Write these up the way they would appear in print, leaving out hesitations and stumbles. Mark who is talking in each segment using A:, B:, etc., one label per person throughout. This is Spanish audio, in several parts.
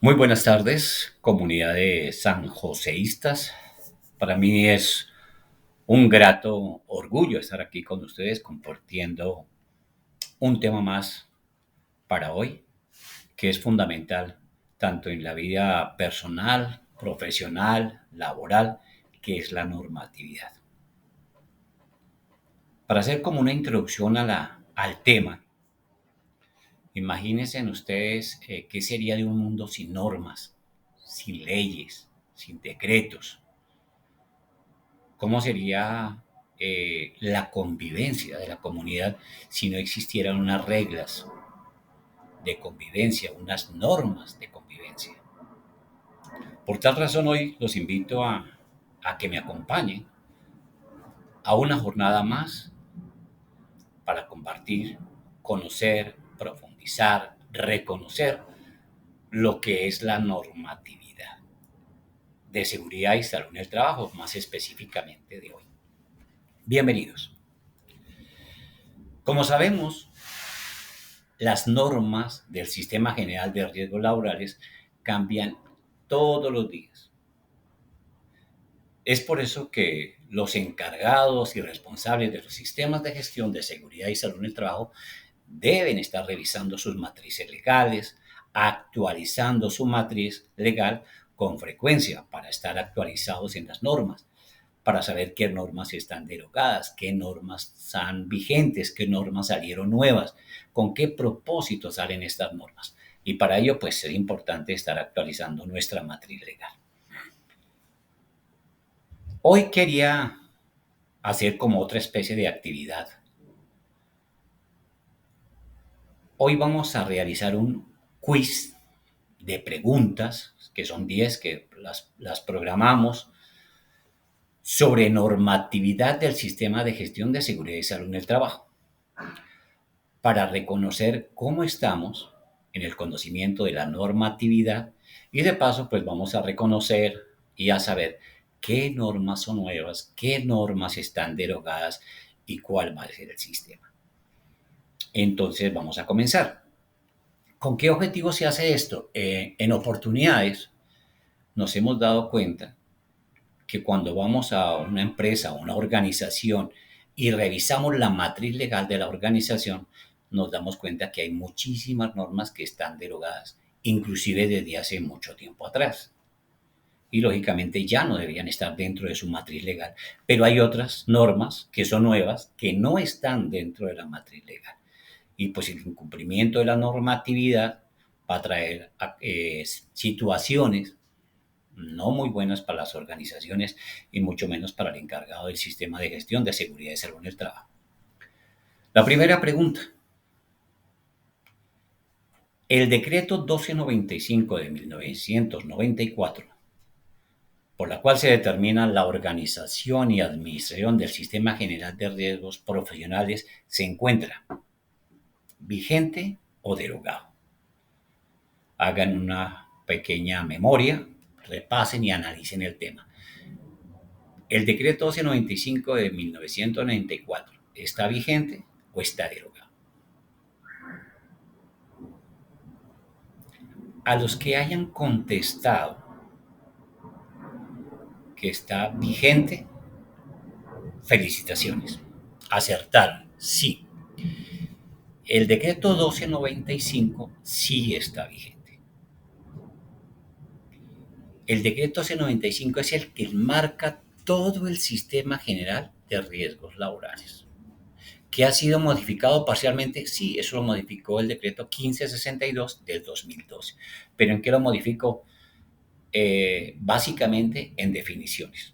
A: Muy buenas tardes, comunidad de sanjoseístas. Para mí es un grato orgullo estar aquí con ustedes compartiendo un tema más para hoy, que es fundamental tanto en la vida personal, profesional, laboral, que es la normatividad. Para hacer como una introducción al tema, imagínense ustedes qué sería de un mundo sin normas, sin leyes, sin decretos. ¿Cómo sería la convivencia de la comunidad si no existieran unas reglas de convivencia, unas normas de convivencia? Por tal razón hoy los invito a que me acompañen a una jornada más para compartir, conocer, profundizar, reconocer lo que es la normatividad de seguridad y salud en el trabajo, más específicamente de hoy. Bienvenidos. Como sabemos, las normas del Sistema General de Riesgos Laborales cambian todos los días. Es por eso que los encargados y responsables de los sistemas de gestión de seguridad y salud en el trabajo deben estar revisando sus matrices legales, actualizando su matriz legal con frecuencia para estar actualizados en las normas, para saber qué normas están derogadas, qué normas están vigentes, qué normas salieron nuevas, con qué propósito salen estas normas. Y para ello, pues es importante estar actualizando nuestra matriz legal. Hoy quería hacer como otra especie de actividad. Hoy vamos a realizar un quiz de preguntas, que son 10 que las programamos, sobre normatividad del sistema de gestión de seguridad y salud en el trabajo, para reconocer cómo estamos en el conocimiento de la normatividad y de paso pues vamos a reconocer y a saber qué normas son nuevas, qué normas están derogadas y cuál va a ser el sistema. Entonces vamos a comenzar. ¿Con qué objetivo se hace esto? En oportunidades nos hemos dado cuenta que cuando vamos a una empresa, a una organización y revisamos la matriz legal de la organización, nos damos cuenta que hay muchísimas normas que están derogadas, inclusive desde hace mucho tiempo atrás. Y lógicamente ya no deberían estar dentro de su matriz legal. Pero hay otras normas que son nuevas que no están dentro de la matriz legal. Y pues el incumplimiento de la normatividad va a traer situaciones no muy buenas para las organizaciones y mucho menos para el encargado del sistema de gestión de seguridad y salud en el trabajo. La primera pregunta. El decreto 1295 de 1994, por la cual se determina la organización y administración del Sistema General de Riesgos Profesionales, se encuentra vigente o derogado. Hagan una pequeña memoria, repasen y analicen el tema. El decreto 1295 de 1994, ¿está vigente o está derogado? A los que hayan contestado que está vigente, felicitaciones. Acertaron, sí. El decreto 1295 sí está vigente. El decreto 1295 es el que marca todo el sistema general de riesgos laborales. ¿Que ha sido modificado parcialmente? Sí, eso lo modificó el decreto 1562 del 2012. ¿Pero en qué lo modificó? Básicamente en definiciones.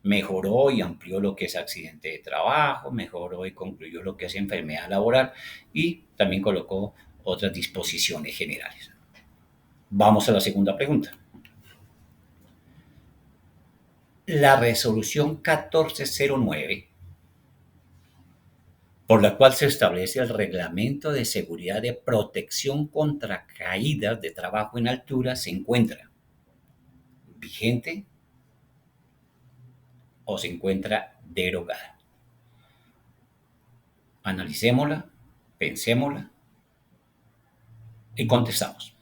A: Mejoró y amplió lo que es accidente de trabajo, mejoró y concluyó lo que es enfermedad laboral y también colocó otras disposiciones generales. Vamos a la segunda pregunta. La resolución 1409, por la cual se establece el Reglamento de Seguridad de Protección contra Caídas de Trabajo en Altura, se encuentra vigente o se encuentra derogada. Analicémosla, pensémosla y contestamos.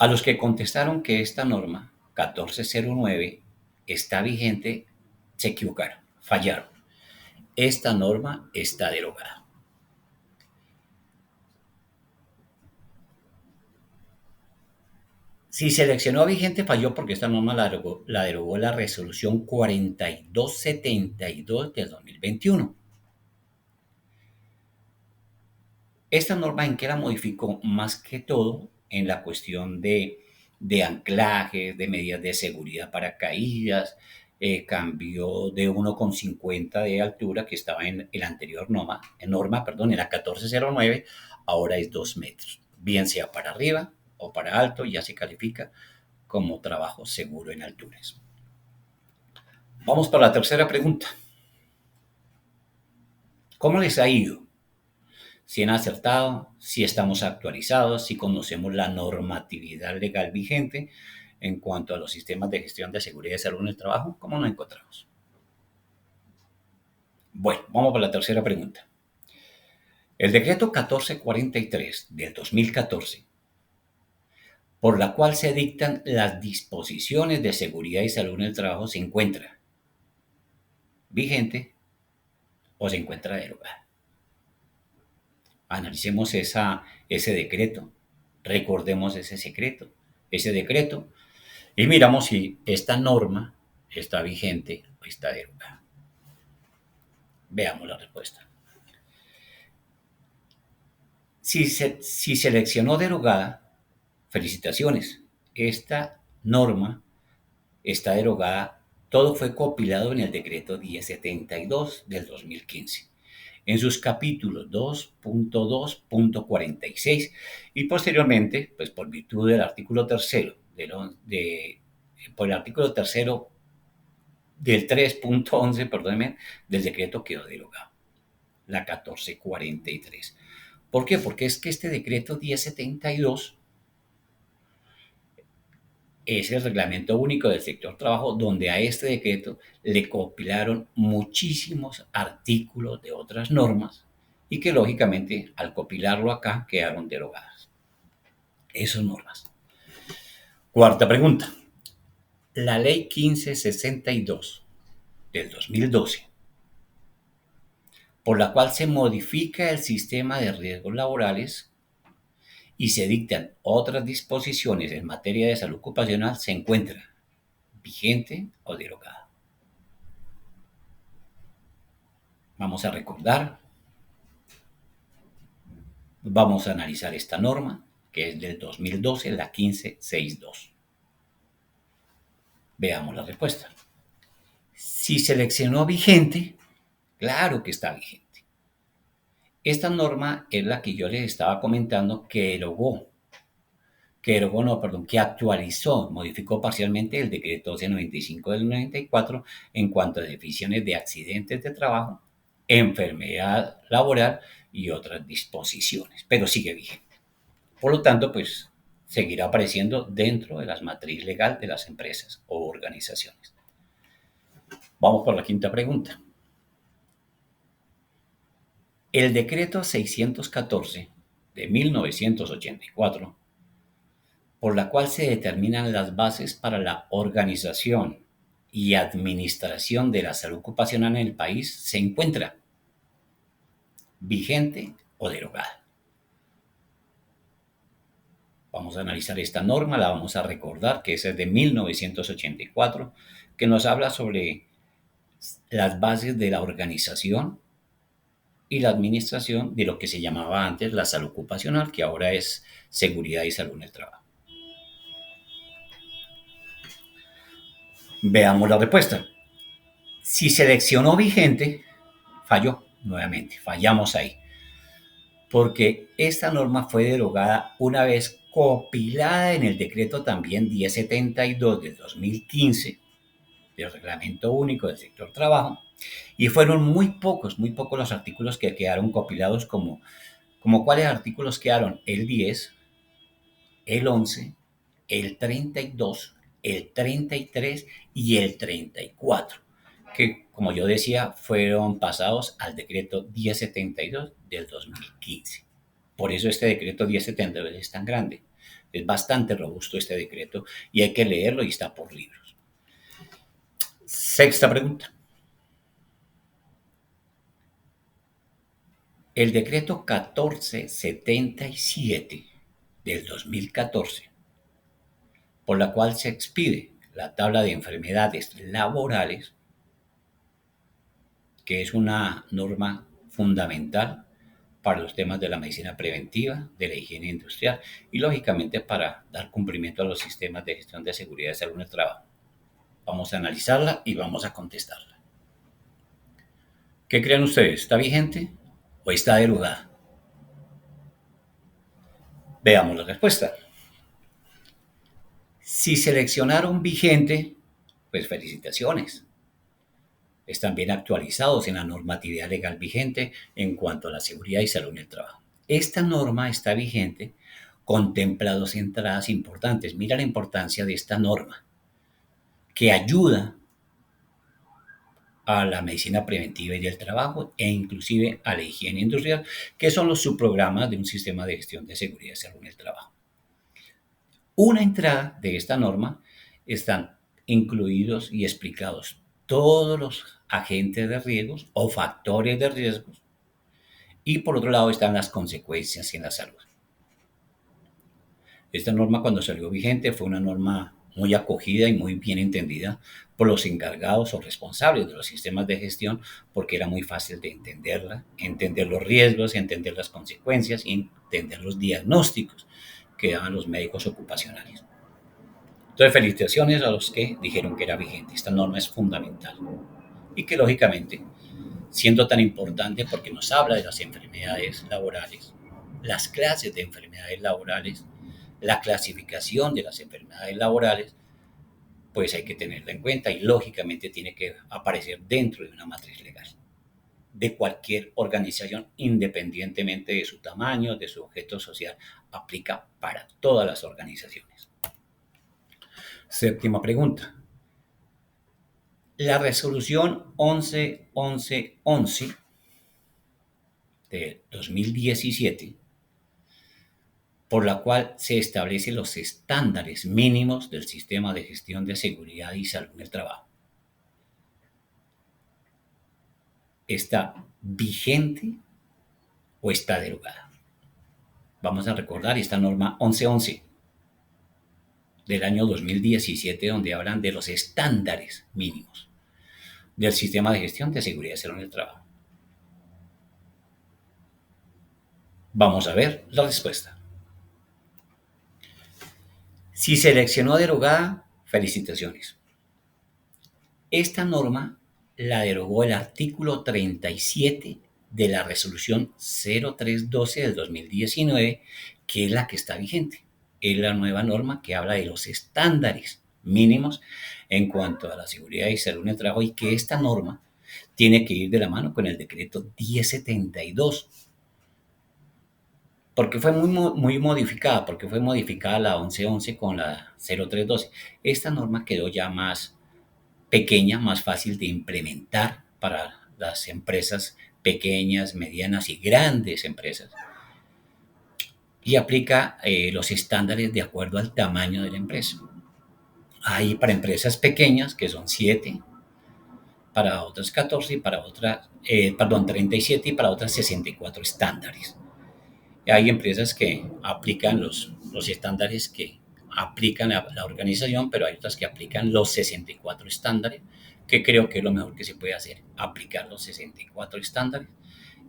A: A los que contestaron que esta norma 1409 está vigente, se equivocaron, fallaron. Esta norma está derogada. Si seleccionó vigente, falló porque esta norma la derogó la resolución 4272 del 2021. Esta norma, ¿en qué la modificó? Más que todo en la cuestión de anclaje, de medidas de seguridad para caídas, cambió de 1,50 de altura que estaba en el anterior en la 1409, ahora es 2 metros, bien sea para arriba o para alto, ya se califica como trabajo seguro en alturas. Vamos para la tercera pregunta. ¿Cómo les ha ido? Si han acertado, si estamos actualizados, si conocemos la normatividad legal vigente en cuanto a los sistemas de gestión de seguridad y salud en el trabajo, ¿cómo nos encontramos? Bueno, vamos para la tercera pregunta. El decreto 1443 del 2014, por la cual se dictan las disposiciones de seguridad y salud en el trabajo, ¿se encuentra vigente o se encuentra derogada? Analicemos ese decreto, recordemos ese decreto, y miramos si esta norma está vigente o está derogada. Veamos la respuesta. Si seleccionó derogada, felicitaciones. Esta norma está derogada. Todo fue compilado en el decreto 1072 del 2015, en sus capítulos 2.2.46 y posteriormente, pues por virtud del artículo tercero, por el artículo tercero del 3.11, perdónenme, del decreto quedó derogado, la 1443. ¿Por qué? Porque es que este decreto 1072 es el reglamento único del sector trabajo, donde a este decreto le compilaron muchísimos artículos de otras normas y que lógicamente al compilarlo acá quedaron derogadas esas normas. Cuarta pregunta. La ley 1562 del 2012, por la cual se modifica el sistema de riesgos laborales y se dictan otras disposiciones en materia de salud ocupacional, ¿se encuentra vigente o derogada? Vamos a recordar, vamos a analizar esta norma, que es del 2012, la 1562. Veamos la respuesta. Si seleccionó vigente, claro que está vigente. Esta norma es la que yo les estaba comentando que actualizó, modificó parcialmente el decreto 1295 del 94 en cuanto a definiciones de accidentes de trabajo, enfermedad laboral y otras disposiciones, pero sigue vigente. Por lo tanto, pues seguirá apareciendo dentro de las matrices legal de las empresas o organizaciones. Vamos por la quinta pregunta. El decreto 614 de 1984, por la cual se determinan las bases para la organización y administración de la salud ocupacional en el país, se encuentra vigente o derogada. Vamos a analizar esta norma, la vamos a recordar, que es de 1984, que nos habla sobre las bases de la organización y la administración de lo que se llamaba antes la salud ocupacional, que ahora es seguridad y salud en el trabajo. Veamos la respuesta. Si seleccionó vigente, falló nuevamente, fallamos ahí, porque esta norma fue derogada una vez compilada en el decreto también 1072 del 2015 del Reglamento Único del Sector Trabajo, y fueron muy pocos los artículos que quedaron compilados como cuáles artículos quedaron: el 10, el 11, el 32, el 33 y el 34, que como yo decía fueron pasados al decreto 1072 del 2015. Por eso este decreto 1072 es tan grande, Es bastante robusto este decreto y hay que leerlo y está por libros. Sexta pregunta. El decreto 1477 del 2014, por la cual se expide la tabla de enfermedades laborales, que es una norma fundamental para los temas de la medicina preventiva, de la higiene industrial y, lógicamente, para dar cumplimiento a los sistemas de gestión de seguridad y salud en el trabajo. Vamos a analizarla y vamos a contestarla. ¿Qué creen ustedes? ¿Está vigente o está derogada? Veamos la respuesta. Si seleccionaron vigente, pues felicitaciones. Están bien actualizados en la normatividad legal vigente en cuanto a la seguridad y salud en el trabajo. Esta norma está vigente, contempla dos entradas importantes. Mira la importancia de esta norma, que ayuda a la medicina preventiva y del trabajo e inclusive a la higiene industrial, que son los subprogramas de un sistema de gestión de seguridad y salud en el trabajo. Una entrada de esta norma están incluidos y explicados todos los agentes de riesgos o factores de riesgos, y por otro lado están las consecuencias en la salud. Esta norma, cuando salió vigente, fue una norma muy acogida y muy bien entendida por los encargados o responsables de los sistemas de gestión, porque era muy fácil de entenderla, entender los riesgos, entender las consecuencias y entender los diagnósticos que daban los médicos ocupacionales. Entonces, felicitaciones a los que dijeron que era vigente. Esta norma es fundamental y que, lógicamente, siendo tan importante porque nos habla de las enfermedades laborales, las clases de enfermedades laborales, la clasificación de las enfermedades laborales, pues hay que tenerla en cuenta y lógicamente tiene que aparecer dentro de una matriz legal de cualquier organización, independientemente de su tamaño, de su objeto social, aplica para todas las organizaciones. Séptima pregunta. La resolución 11.11.11 de 2017, por la cual se establecen los estándares mínimos del sistema de gestión de seguridad y salud en el trabajo, ¿está vigente o está derogada? Vamos a recordar esta norma 11.11 del año 2017, donde hablan de los estándares mínimos del sistema de gestión de seguridad y salud en el trabajo. Vamos a ver la respuesta. Si seleccionó derogada, felicitaciones. Esta norma la derogó el artículo 37 de la resolución 0312 del 2019, que es la que está vigente. Es la nueva norma que habla de los estándares mínimos en cuanto a la seguridad y salud en el trabajo, y que esta norma tiene que ir de la mano con el decreto 1072. Porque fue muy modificada, porque fue modificada la 1111 con la 0312. Esta norma quedó ya más pequeña, más fácil de implementar para las empresas pequeñas, medianas y grandes empresas. Y aplica los estándares de acuerdo al tamaño de la empresa. Hay para empresas pequeñas, que son 7, para otras 14, y para otras, 37 y para otras 64 estándares. Hay empresas que aplican los estándares que aplican la organización, pero hay otras que aplican los 64 estándares, que creo que es lo mejor que se puede hacer, aplicar los 64 estándares,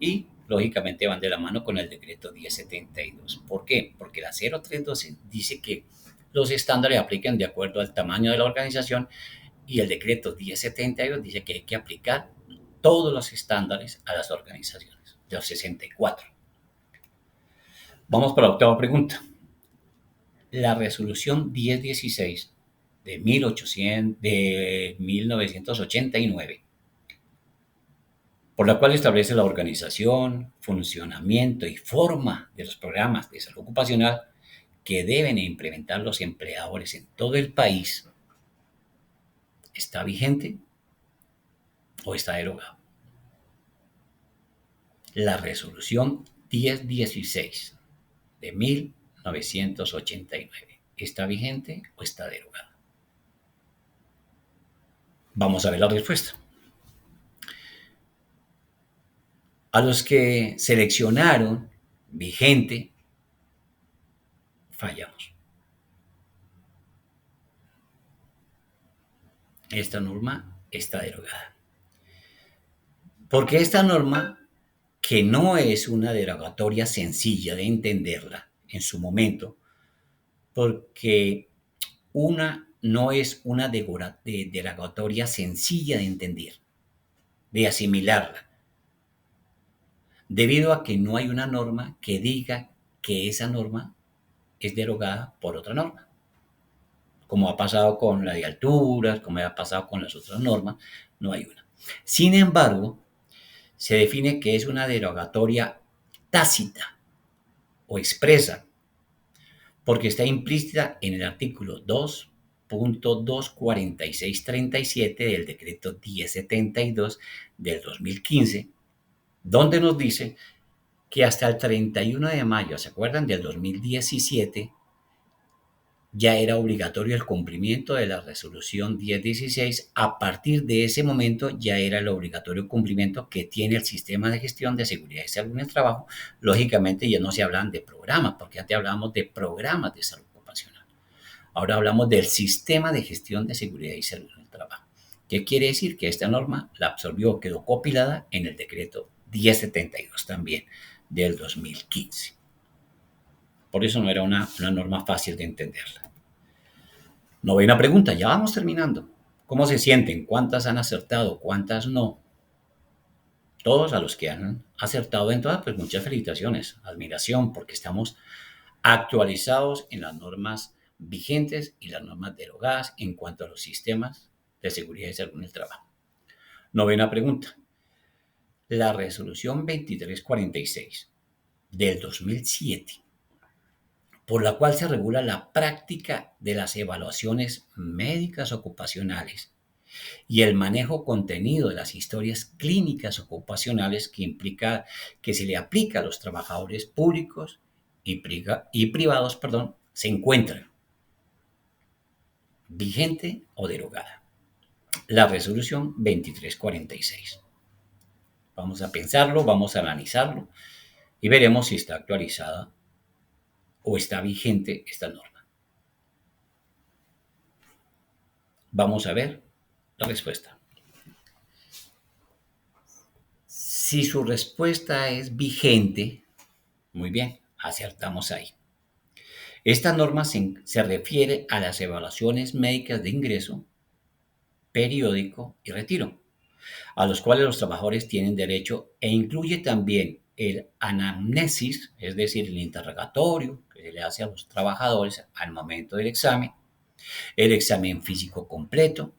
A: y lógicamente van de la mano con el decreto 1072. ¿Por qué? Porque la 0312 dice que los estándares aplican de acuerdo al tamaño de la organización, y el decreto 1072 dice que hay que aplicar todos los estándares a las organizaciones, de los 64. Vamos para la octava pregunta. La resolución 1016 de 1989, por la cual establece la organización, funcionamiento y forma de los programas de salud ocupacional que deben implementar los empleadores en todo el país, ¿está vigente o está derogado? La resolución 1016 de 1989. ¿Está vigente o está derogada? Vamos a ver la respuesta. A los que seleccionaron vigente, fallamos. Esta norma está derogada. Porque esta norma, que no es una derogatoria sencilla de entenderla en su momento, porque una no es una derogatoria sencilla de entender, de asimilarla, debido a que no hay una norma que diga que esa norma es derogada por otra norma, como ha pasado con la de alturas, como ha pasado con las otras normas, no hay una. Sin embargo, se define que es una derogatoria tácita o expresa, porque está implícita en el artículo 2.24637 del decreto 1072 del 2015, donde nos dice que hasta el 31 de mayo, ¿se acuerdan? Del 2017, ya era obligatorio el cumplimiento de la resolución 1016. A partir de ese momento ya era el obligatorio cumplimiento que tiene el sistema de gestión de seguridad y salud en el trabajo. Lógicamente ya no se hablan de programas, porque antes hablábamos de programas de salud ocupacional. Ahora hablamos del sistema de gestión de seguridad y salud en el trabajo. ¿Qué quiere decir? Que esta norma la absorbió, quedó compilada en el decreto 1072 también del 2015. Por eso no era una norma fácil de entenderla. Novena pregunta, ya vamos terminando. ¿Cómo se sienten? ¿Cuántas han acertado? ¿Cuántas no? Todos a los que han acertado en todas, pues muchas felicitaciones, admiración, porque estamos actualizados en las normas vigentes y las normas derogadas en cuanto a los sistemas de seguridad y salud en el trabajo. Novena pregunta. La resolución 2346 del 2007, por la cual se regula la práctica de las evaluaciones médicas ocupacionales y el manejo contenido de las historias clínicas ocupacionales que implica que se le aplica a los trabajadores públicos y privados, se encuentra vigente o derogada. La resolución 2346. Vamos a pensarlo, vamos a analizarlo y veremos si está actualizada o está vigente esta norma. Vamos a ver la respuesta. Si su respuesta es vigente, muy bien, acertamos ahí. Esta norma se refiere a las evaluaciones médicas de ingreso, periódico y retiro, a los cuales los trabajadores tienen derecho, e incluye también el anamnesis, es decir, el interrogatorio que se le hace a los trabajadores al momento del examen, el examen físico completo,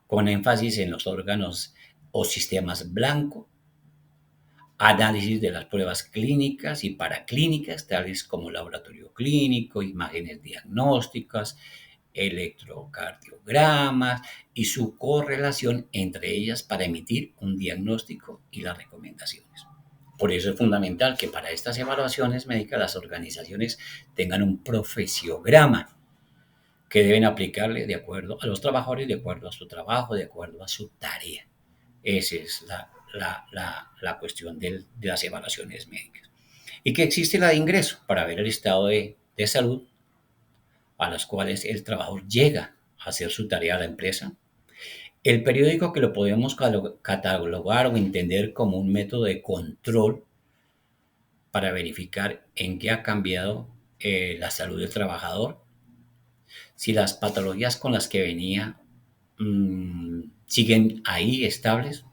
A: con énfasis en los órganos o sistemas blanco, análisis de las pruebas clínicas y paraclínicas, tales como laboratorio clínico, imágenes diagnósticas, electrocardiogramas y su correlación entre ellas para emitir un diagnóstico y las recomendaciones. Por eso es fundamental que para estas evaluaciones médicas las organizaciones tengan un profesiograma que deben aplicarle de acuerdo a los trabajadores, de acuerdo a su trabajo, de acuerdo a su tarea. Esa es la cuestión de las evaluaciones médicas. Y que existe la de ingreso para ver el estado de salud a las cuales el trabajador llega a hacer su tarea a la empresa. El periódico, que lo podemos catalogar o entender como un método de control para verificar en qué ha cambiado la salud del trabajador, si las patologías con las que venía siguen ahí estables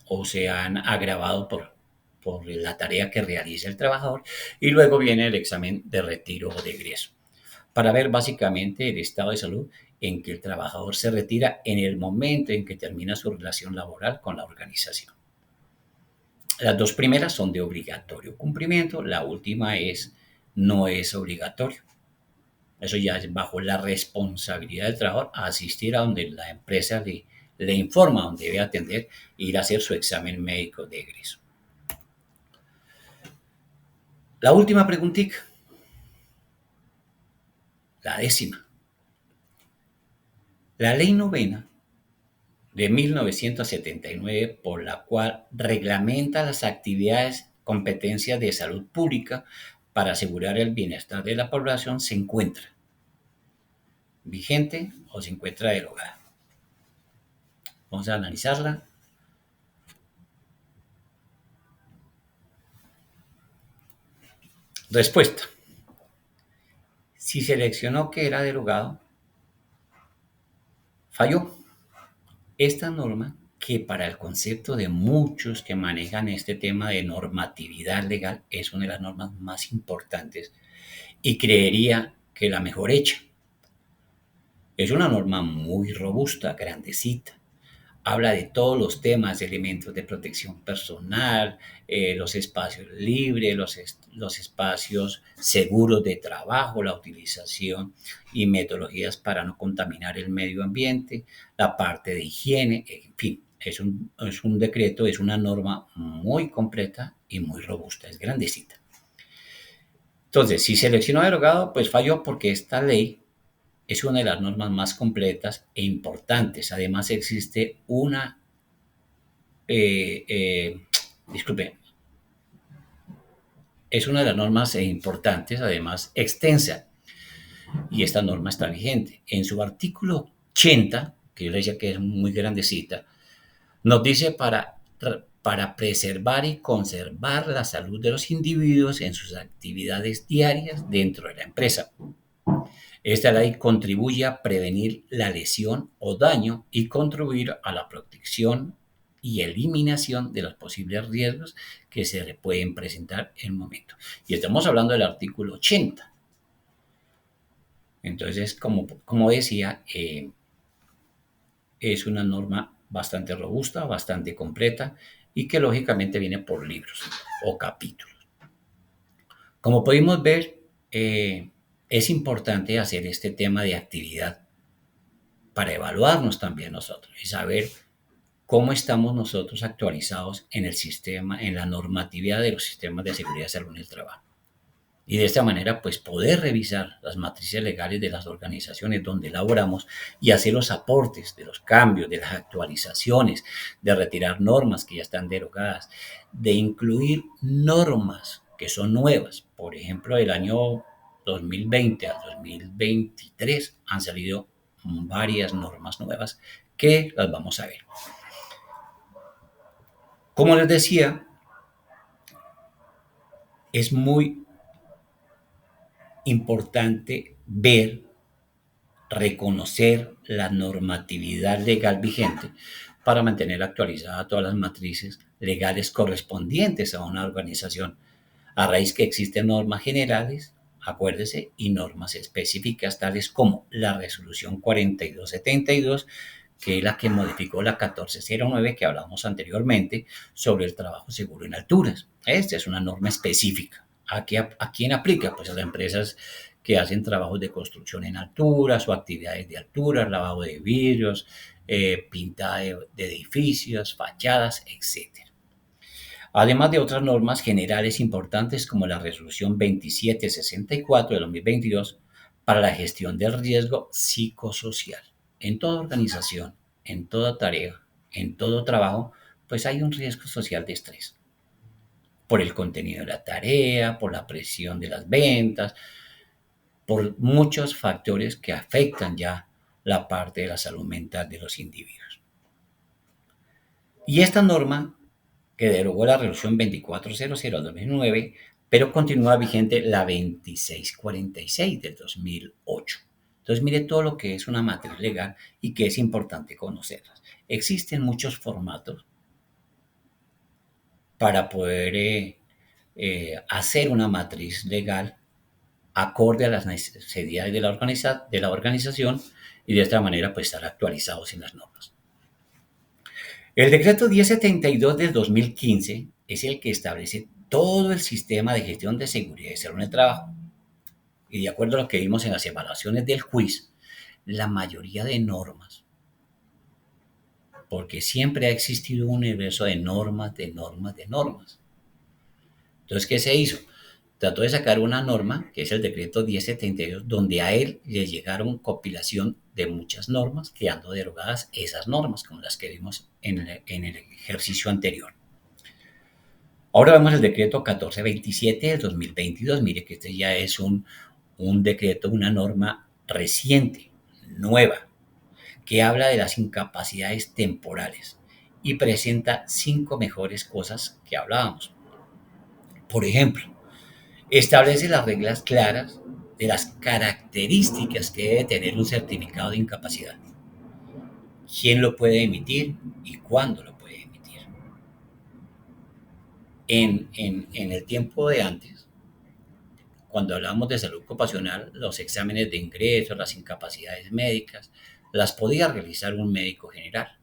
A: o se han agravado por la tarea que realiza el trabajador, y luego viene el examen de retiro o de egreso, para ver básicamente el estado de salud en que el trabajador se retira en el momento en que termina su relación laboral con la organización. Las dos primeras son de obligatorio cumplimiento, la última no es obligatorio. Eso ya es bajo la responsabilidad del trabajador asistir a donde la empresa le informa donde debe atender e ir a hacer su examen médico de egreso. La última preguntita. la 10ª. La Ley Novena de 1979, por la cual reglamenta las actividades, competencias de salud pública para asegurar el bienestar de la población, se encuentra vigente o se encuentra derogada. Vamos a analizarla. Respuesta. Si seleccionó que era derogado, falló. Esta norma, que para el concepto de muchos que manejan este tema de normatividad legal es una de las normas más importantes y creería que la mejor hecha. Es una norma muy robusta, grandecita. Habla de todos los temas, elementos de protección personal, los espacios libres, los espacios seguros de trabajo, la utilización y metodologías para no contaminar el medio ambiente, la parte de higiene, en fin, es un decreto, es una norma muy completa y muy robusta, es grandecita. Entonces, si seleccionó derogado, pues falló porque esta ley es una de las normas más completas e importantes. Además, existe una disculpe, es una de las normas importantes, además extensa, y esta norma está vigente. En su artículo 80, que yo le decía que es muy grandecita, nos dice para preservar y conservar la salud de los individuos en sus actividades diarias dentro de la empresa. Esta ley contribuye a prevenir la lesión o daño y contribuir a la protección y eliminación de los posibles riesgos que se le pueden presentar en el momento. Y estamos hablando del artículo 80. Entonces, como decía, es una norma bastante robusta, bastante completa y que lógicamente viene por libros o capítulos. Como pudimos ver, es importante hacer este tema de actividad para evaluarnos también nosotros y saber cómo estamos nosotros actualizados en el sistema, en la normatividad de los sistemas de seguridad y salud en el trabajo. Y de esta manera, pues poder revisar las matrices legales de las organizaciones donde laboramos y hacer los aportes de los cambios, de las actualizaciones, de retirar normas que ya están derogadas, de incluir normas que son nuevas. Por ejemplo, del año 2020 al 2023 han salido varias normas nuevas que las vamos a ver. Como les decía, es muy importante ver, reconocer la normatividad legal vigente para mantener actualizada todas las matrices legales correspondientes a una organización, a raíz que existen normas generales, acuérdese, y normas específicas tales como la resolución 4272, que es la que modificó la 1409 que hablamos anteriormente sobre el trabajo seguro en alturas. Esta es una norma específica. ¿A quién aplica? Pues a las empresas que hacen trabajos de construcción en alturas o actividades de alturas, lavado de vidrios, pintada de edificios, fachadas, etc. Además de otras normas generales importantes como la resolución 2764 de 2022 para la gestión del riesgo psicosocial. En toda organización, en toda tarea, en todo trabajo, pues hay un riesgo social de estrés. Por el contenido de la tarea, por la presión de las ventas, por muchos factores que afectan ya la parte de la salud mental de los individuos. Y esta norma, que derogó la resolución 2400 de 2009, pero continúa vigente la 2646 del 2008. Entonces, mire todo lo que es una matriz legal y que es importante conocerlas. Existen muchos formatos para poder hacer una matriz legal acorde a las necesidades de la organización y de esta manera pues estar actualizados en las normas. El decreto 1072 del 2015 es el que establece todo el sistema de gestión de seguridad y salud en el trabajo. Y de acuerdo a lo que vimos en las evaluaciones del quiz, la mayoría de normas, porque siempre ha existido un universo de normas, de normas, de normas. Entonces, ¿qué se hizo? trató de sacar una norma, que es el decreto 1072, donde a él le llegaron compilación de muchas normas, quedando derogadas esas normas, como las que vimos en el ejercicio anterior. Ahora vemos el decreto 1427 del 2022. Mire que este ya es un decreto, una norma reciente, nueva, que habla de las incapacidades temporales y presenta 5 mejores cosas que hablábamos. Por ejemplo, establece las reglas claras de las características que debe tener un certificado de incapacidad, quién lo puede emitir y cuándo lo puede emitir. En el tiempo de antes, cuando hablamos de salud ocupacional, los exámenes de ingreso, las incapacidades médicas, las podía realizar un médico general.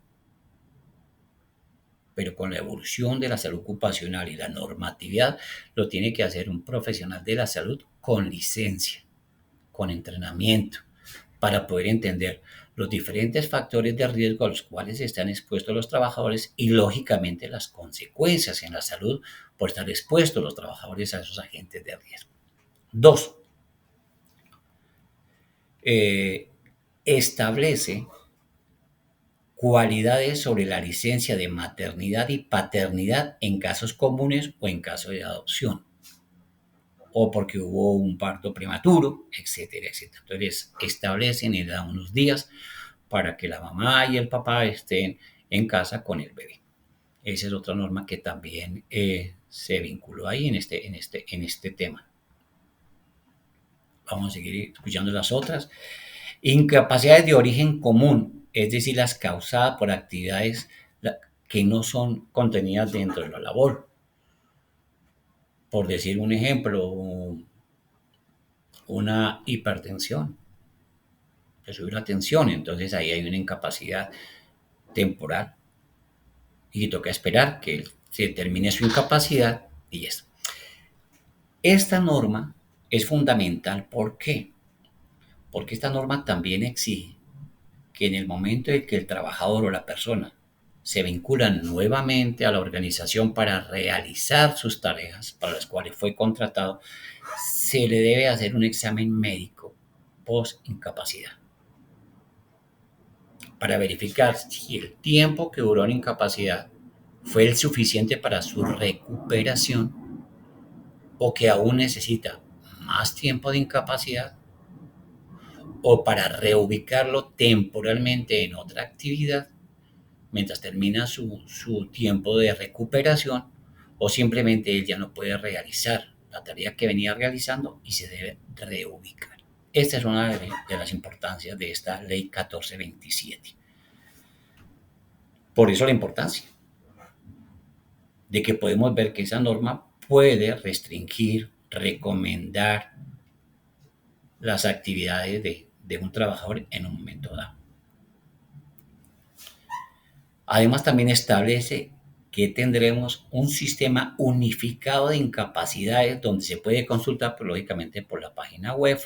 A: Pero con la evolución de la salud ocupacional y la normatividad, lo tiene que hacer un profesional de la salud con licencia, con entrenamiento, para poder entender los diferentes factores de riesgo a los cuales están expuestos los trabajadores y, lógicamente, las consecuencias en la salud por estar expuestos los trabajadores a esos agentes de riesgo. Dos, establece cualidades sobre la licencia de maternidad y paternidad en casos comunes o en caso de adopción, o porque hubo un parto prematuro, etcétera, etcétera. Entonces, establecen y dan unos días para que la mamá y el papá estén en casa con el bebé. Esa es otra norma que también se vinculó ahí en este tema. Vamos a seguir escuchando las otras. Incapacidades de origen común, es decir, las causadas por actividades que no son contenidas dentro de la labor. Por decir un ejemplo, una hipertensión, se sube la tensión, entonces ahí hay una incapacidad temporal y toca esperar que se termine su incapacidad y eso. Esta norma es fundamental, ¿por qué? Porque esta norma también exige que en el momento en que el trabajador o la persona se vinculan nuevamente a la organización para realizar sus tareas para las cuales fue contratado, se le debe hacer un examen médico post-incapacidad para verificar si el tiempo que duró en incapacidad fue el suficiente para su recuperación o que aún necesita más tiempo de incapacidad o para reubicarlo temporalmente en otra actividad mientras termina su tiempo de recuperación, o simplemente él ya no puede realizar la tarea que venía realizando y se debe reubicar. Esta es una de las importancias de esta ley 1427. Por eso la importancia de que podemos ver que esa norma puede restringir, recomendar las actividades de un trabajador en un momento dado. Además, también establece que tendremos un sistema unificado de incapacidades donde se puede consultar, pues, lógicamente, por la página web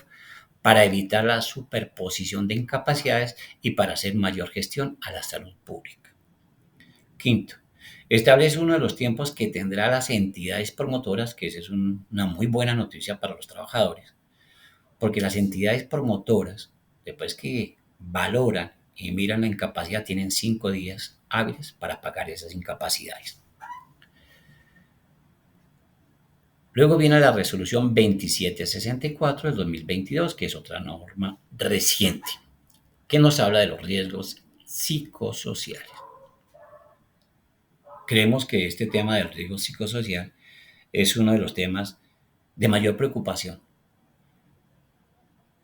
A: para evitar la superposición de incapacidades y para hacer mayor gestión a la salud pública. Quinto, establece uno de los tiempos que tendrán las entidades promotoras, que esa es una muy buena noticia para los trabajadores, porque las entidades promotoras, después que valoran y miran la incapacidad, tienen 5 días hábiles para pagar esas incapacidades. Luego viene la resolución 2764 del 2022, que es otra norma reciente, que nos habla de los riesgos psicosociales. Creemos que este tema del riesgo psicosocial es uno de los temas de mayor preocupación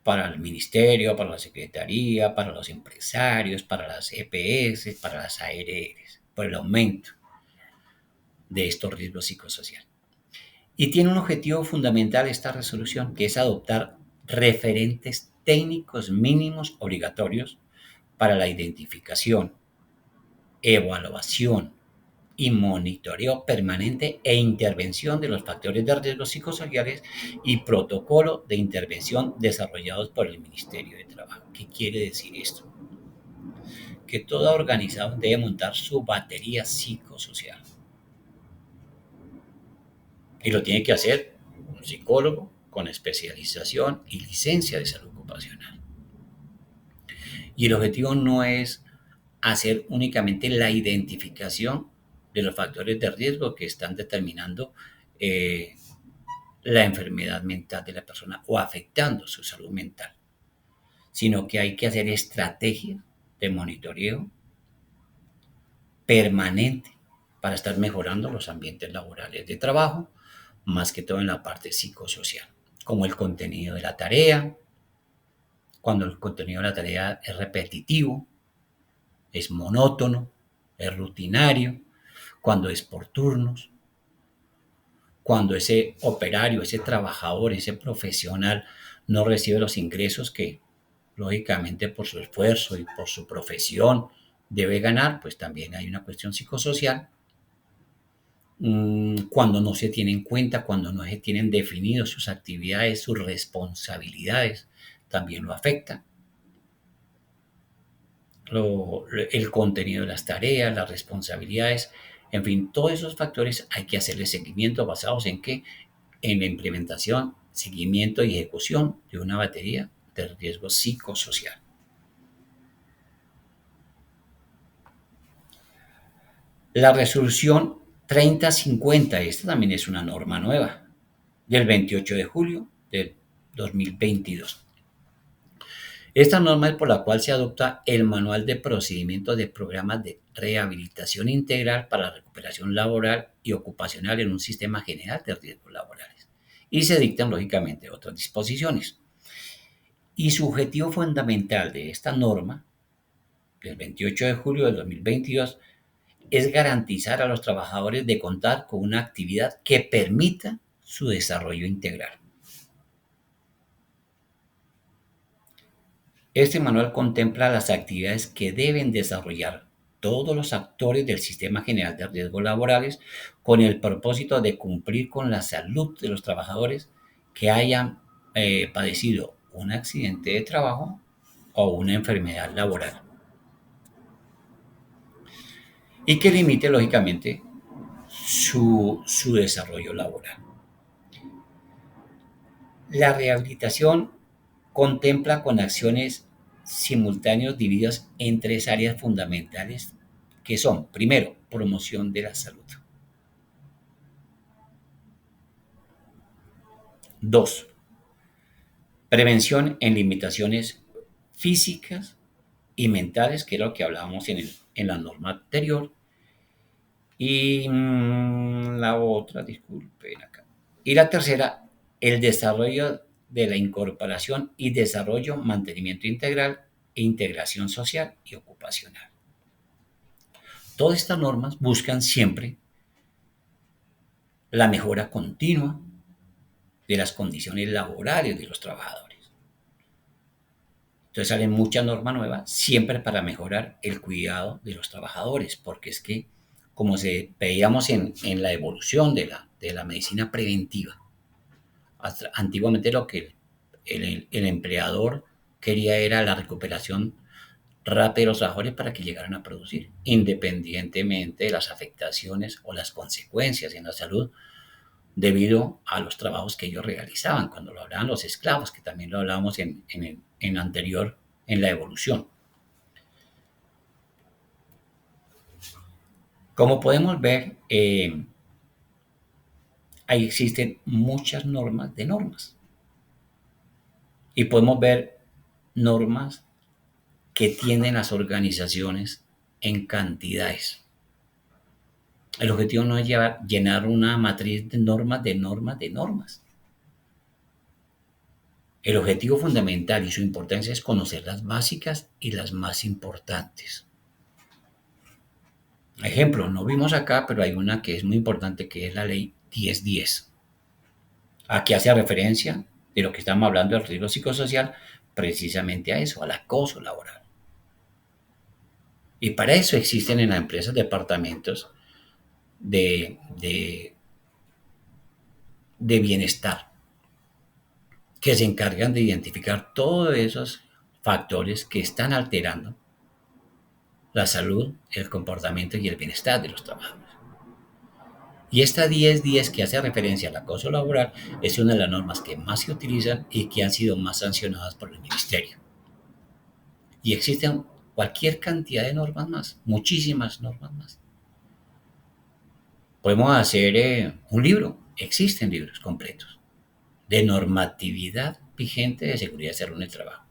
A: para el ministerio, para la secretaría, para los empresarios, para las EPS, para las ARRs, por el aumento de estos riesgos psicosociales. Y tiene un objetivo fundamental esta resolución, que es adoptar referentes técnicos mínimos obligatorios para la identificación, evaluación y monitoreo permanente e intervención de los factores de riesgo psicosociales y protocolo de intervención desarrollados por el Ministerio de Trabajo. ¿Qué quiere decir esto? Que toda organización debe montar su batería psicosocial. Y lo tiene que hacer un psicólogo con especialización y licencia de salud ocupacional. Y el objetivo no es hacer únicamente la identificación de los factores de riesgo que están determinando eh, la enfermedad mental de la persona o afectando su salud mental, sino que hay que hacer estrategias de monitoreo permanente para estar mejorando los ambientes laborales de trabajo, más que todo en la parte psicosocial, como el contenido de la tarea, cuando el contenido de la tarea es repetitivo, es monótono, es rutinario, cuando es por turnos, cuando ese operario, ese trabajador, ese profesional no recibe los ingresos que lógicamente por su esfuerzo y por su profesión debe ganar, pues también hay una cuestión psicosocial. Cuando no se tiene en cuenta, cuando no se tienen definidos sus actividades, sus responsabilidades, también lo afecta. El contenido de las tareas, las responsabilidades, en fin, todos esos factores hay que hacerle seguimiento basados en qué, en la implementación, seguimiento y ejecución de una batería de riesgo psicosocial. La resolución 3050, esta también es una norma nueva, del 28 de julio del 2022. Esta norma es por la cual se adopta el Manual de Procedimientos de Programas de Rehabilitación Integral para la Recuperación Laboral y Ocupacional en un Sistema General de Riesgos Laborales. Y se dictan, lógicamente, otras disposiciones. Y su objetivo fundamental de esta norma, del 28 de julio del 2022, es garantizar a los trabajadores de contar con una actividad que permita su desarrollo integral. Este manual contempla las actividades que deben desarrollar todos los actores del Sistema General de Riesgos Laborales con el propósito de cumplir con la salud de los trabajadores que hayan padecido un accidente de trabajo o una enfermedad laboral y que limite, lógicamente, su desarrollo laboral. La rehabilitación contempla con acciones simultáneas divididas en tres áreas fundamentales que son, primero, promoción de la salud. Dos, prevención en limitaciones físicas y mentales, que es lo que hablábamos en la norma anterior. Y la otra, disculpen acá. Y la tercera, el desarrollo de la incorporación y desarrollo, mantenimiento integral e integración social y ocupacional. Todas estas normas buscan siempre la mejora continua de las condiciones laborales de los trabajadores. Entonces salen muchas normas nuevas siempre para mejorar el cuidado de los trabajadores, porque es que, como veíamos en la evolución de la medicina preventiva, antiguamente lo que el empleador quería era la recuperación rápida de los trabajadores para que llegaran a producir, independientemente de las afectaciones o las consecuencias en la salud debido a los trabajos que ellos realizaban, cuando lo hablaban los esclavos, que también lo hablábamos en anterior, en la evolución. Como podemos ver, ahí existen muchas normas de normas. Y podemos ver normas que tienen las organizaciones en cantidades. El objetivo no es llenar una matriz de normas, de normas, de normas. El objetivo fundamental y su importancia es conocer las básicas y las más importantes. Ejemplo, no vimos acá, pero hay una que es muy importante, que es la ley 1010. Aquí hace referencia de lo que estamos hablando del riesgo psicosocial, precisamente a eso, al acoso laboral. Y para eso existen en las empresas departamentos de bienestar, que se encargan de identificar todos esos factores que están alterando la salud, el comportamiento y el bienestar de los trabajadores. Y esta 1010 que hace referencia al acoso laboral es una de las normas que más se utilizan y que han sido más sancionadas por el ministerio. Y existen cualquier cantidad de normas más, muchísimas normas más. Podemos hacer un libro, existen libros completos de normatividad vigente de seguridad y salud en el trabajo.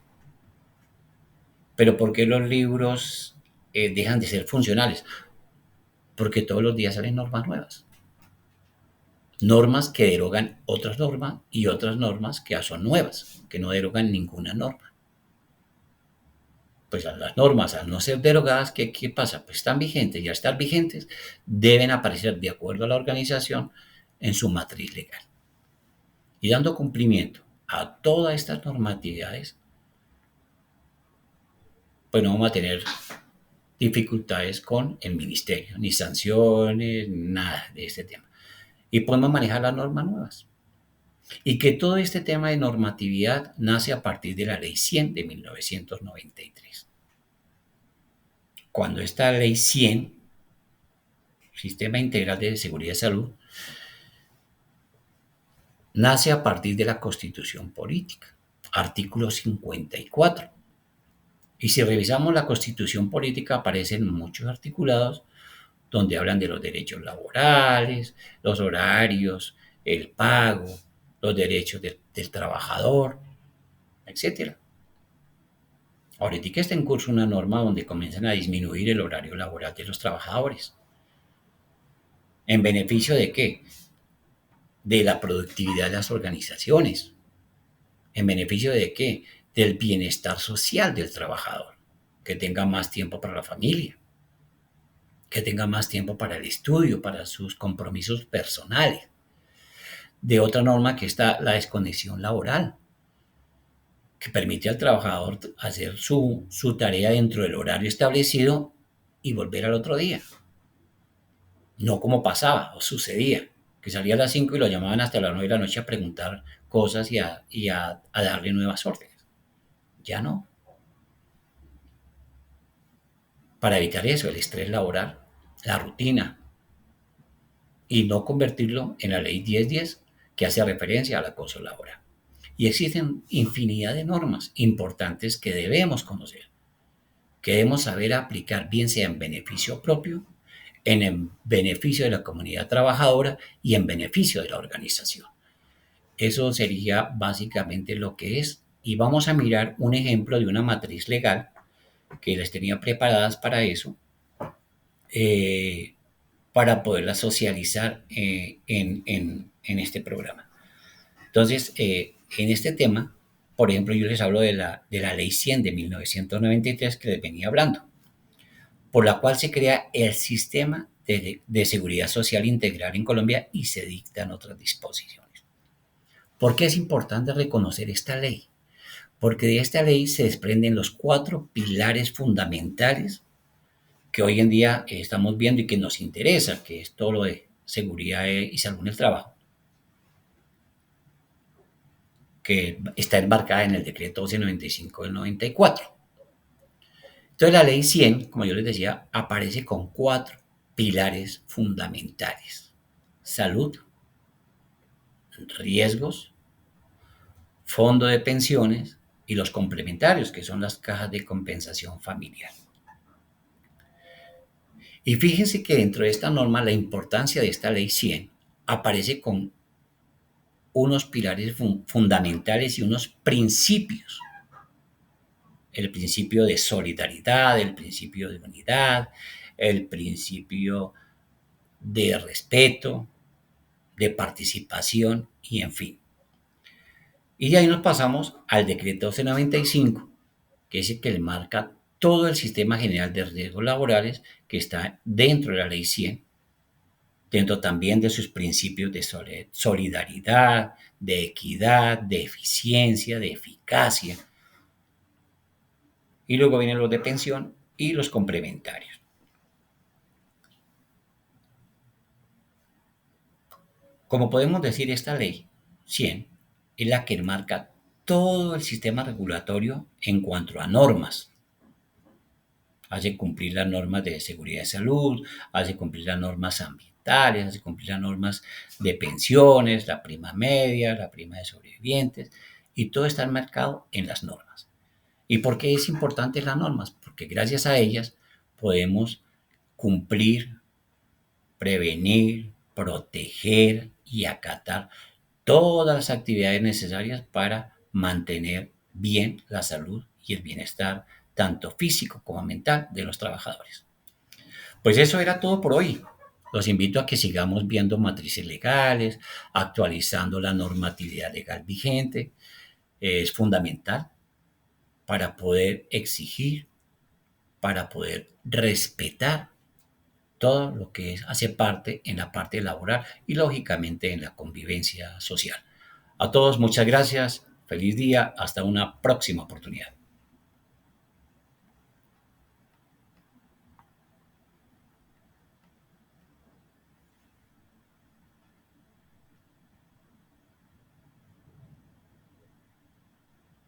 A: Pero ¿por qué los libros dejan de ser funcionales? Porque todos los días salen normas nuevas. Normas que derogan otras normas y otras normas que son nuevas, que no derogan ninguna norma. Pues las normas, al no ser derogadas, ¿qué pasa? Pues están vigentes y al estar vigentes deben aparecer de acuerdo a la organización en su matriz legal. Y dando cumplimiento a todas estas normatividades, pues no vamos a tener dificultades con el ministerio, ni sanciones, nada de este tema. Y podemos manejar las normas nuevas. Y que todo este tema de normatividad nace a partir de la Ley 100 de 1993. Cuando esta Ley 100, Sistema Integral de Seguridad y Salud, nace a partir de la Constitución Política, artículo 54. Y si revisamos la Constitución Política, aparecen muchos articulados donde hablan de los derechos laborales, los horarios, el pago, los derechos del trabajador, etcétera. Ahorita está en curso una norma donde comienzan a disminuir el horario laboral de los trabajadores. ¿En beneficio de qué? De la productividad de las organizaciones. ¿En beneficio de qué? Del bienestar social del trabajador. Que tenga más tiempo para la familia. Que tenga más tiempo para el estudio, para sus compromisos personales. De otra norma que está la desconexión laboral, que permite al trabajador hacer su tarea dentro del horario establecido y volver al otro día. No como pasaba o sucedía, que salía a las 5 y lo llamaban hasta las 9 de la noche a preguntar cosas y a darle nuevas órdenes. Ya no. Para evitar eso, el estrés laboral, la rutina, y no convertirlo en la ley 1010 que hace referencia al acoso laboral. Y existen infinidad de normas importantes que debemos conocer, que debemos saber aplicar, bien sea en beneficio propio, en el beneficio de la comunidad trabajadora y en beneficio de la organización. Eso sería básicamente lo que es. Y vamos a mirar un ejemplo de una matriz legal que les tenía preparadas para eso, eh, para poderla socializar en este programa. Entonces, en este tema, por ejemplo, yo les hablo de la Ley 100 de 1993 que les venía hablando, por la cual se crea el Sistema de Seguridad Social Integral en Colombia y se dictan otras disposiciones. ¿Por qué es importante reconocer esta ley? Porque de esta ley se desprenden los 4 pilares fundamentales que hoy en día estamos viendo y que nos interesa, que es todo lo de seguridad y salud en el trabajo, que está enmarcada en el decreto 1295 del 94. Entonces la ley 100, como yo les decía, aparece con 4 pilares fundamentales: salud, riesgos, fondo de pensiones y los complementarios, que son las cajas de compensación familiar. Y fíjense que dentro de esta norma la importancia de esta ley 100 aparece con unos pilares fundamentales y unos principios. El principio de solidaridad, el principio de unidad, el principio de respeto, de participación y en fin. Y de ahí nos pasamos al decreto 1295, que es el que le marca todo el sistema general de riesgos laborales que está dentro de la ley 100, dentro también de sus principios de solidaridad, de equidad, de eficiencia, de eficacia. Y luego vienen los de pensión y los complementarios. Como podemos decir, esta ley 100 es la que marca todo el sistema regulatorio en cuanto a normas. Hace cumplir las normas de seguridad y salud, hace cumplir las normas gubernamentales, hace cumplir las normas de pensiones, la prima media, la prima de sobrevivientes, y todo está enmarcado en las normas. ¿Y por qué es importante las normas? Porque gracias a ellas podemos cumplir, prevenir, proteger y acatar todas las actividades necesarias para mantener bien la salud y el bienestar, tanto físico como mental, de los trabajadores. Pues eso era todo por hoy. Los invito a que sigamos viendo matrices legales, actualizando la normatividad legal vigente. Es fundamental para poder exigir, para poder respetar todo lo que hace parte en la parte laboral y lógicamente en la convivencia social. A todos muchas gracias, feliz día, hasta una próxima oportunidad.